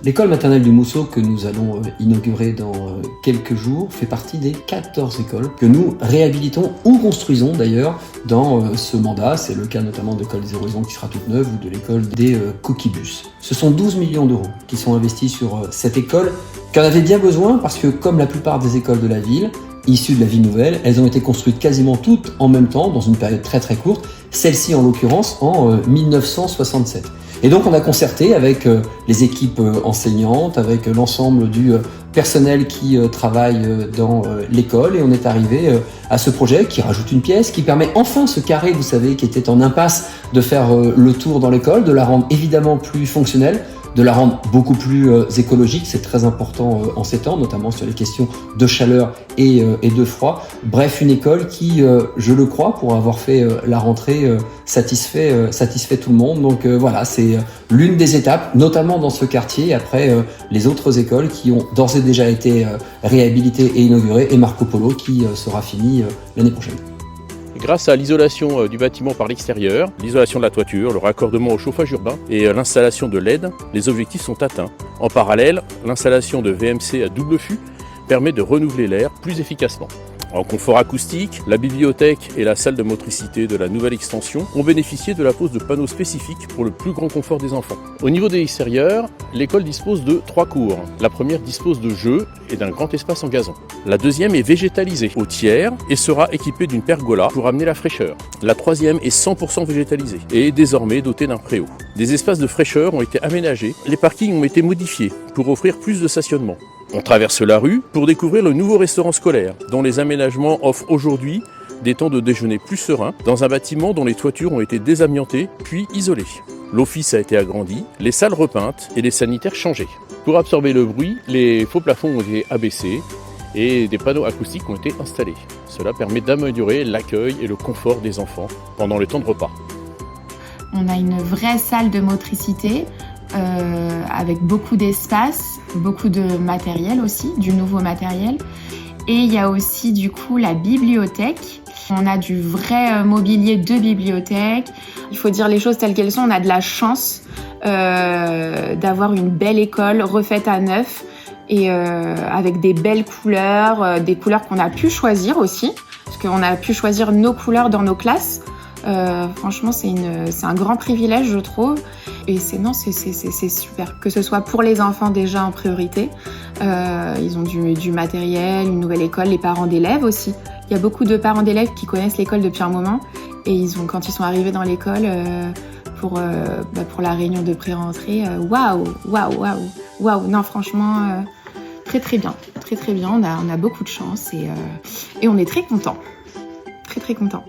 L'école maternelle du Mousseau que nous allons inaugurer dans quelques jours fait partie des 14 écoles que nous réhabilitons ou construisons d'ailleurs dans ce mandat. C'est le cas notamment de l'école des Horizons qui sera toute neuve ou de l'école des Coquibus. Ce sont 12 millions d'euros qui sont investis sur cette école qui en avait bien besoin parce que comme la plupart des écoles de la ville, issues de la ville nouvelle, elles ont été construites quasiment toutes en même temps dans une période très très courte, celle-ci en l'occurrence en 1967. Et donc on a concerté avec les équipes enseignantes, avec l'ensemble du personnel qui travaille dans l'école et on est arrivé à ce projet qui rajoute une pièce, qui permet enfin ce carré, vous savez, qui était en impasse, de faire le tour dans l'école, de la rendre évidemment plus fonctionnelle, de la rendre beaucoup plus écologique, c'est très important en ces temps, notamment sur les questions de chaleur et de froid. Bref, une école qui, je le crois, pour avoir fait la rentrée, satisfait tout le monde. Donc voilà, c'est l'une des étapes, notamment dans ce quartier, après les autres écoles qui ont d'ores et déjà été réhabilitées et inaugurées, et Marco Polo qui sera fini l'année prochaine. Grâce à l'isolation du bâtiment par l'extérieur, l'isolation de la toiture, le raccordement au chauffage urbain et l'installation de LED, les objectifs sont atteints. En parallèle, l'installation de VMC à double fût permet de renouveler l'air plus efficacement. En confort acoustique, la bibliothèque et la salle de motricité de la nouvelle extension ont bénéficié de la pose de panneaux spécifiques pour le plus grand confort des enfants. Au niveau de l'extérieur, l'école dispose de 3 cours. La première dispose de jeux et d'un grand espace en gazon. La deuxième est végétalisée au tiers et sera équipée d'une pergola pour amener la fraîcheur. La troisième est 100% végétalisée et est désormais dotée d'un préau. Des espaces de fraîcheur ont été aménagés, les parkings ont été modifiés pour offrir plus de stationnement. On traverse la rue pour découvrir le nouveau restaurant scolaire, dont les aménagements offrent aujourd'hui des temps de déjeuner plus sereins, dans un bâtiment dont les toitures ont été désamiantées puis isolées. L'office a été agrandi, les salles repeintes et les sanitaires changés. Pour absorber le bruit, les faux plafonds ont été abaissés et des panneaux acoustiques ont été installés. Cela permet d'améliorer l'accueil et le confort des enfants pendant le temps de repas. On a une vraie salle de motricité avec beaucoup d'espace, beaucoup de matériel aussi, du nouveau matériel. Et il y a aussi du coup la bibliothèque. On a du vrai mobilier de bibliothèque. Il faut dire les choses telles qu'elles sont. On a de la chance d'avoir une belle école refaite à neuf et avec des belles couleurs, des couleurs qu'on a pu choisir aussi, parce qu'on a pu choisir nos couleurs dans nos classes. Franchement, c'est un grand privilège, je trouve. Et c'est super. Que ce soit pour les enfants déjà en priorité. Ils ont du matériel, une nouvelle école, les parents d'élèves aussi. Il y a beaucoup de parents d'élèves qui connaissent l'école depuis un moment. Et quand ils sont arrivés dans l'école pour la réunion de pré-rentrée, waouh. Non, franchement, très très bien. Très très bien. On a beaucoup de chance et on est très contents. Très très contents.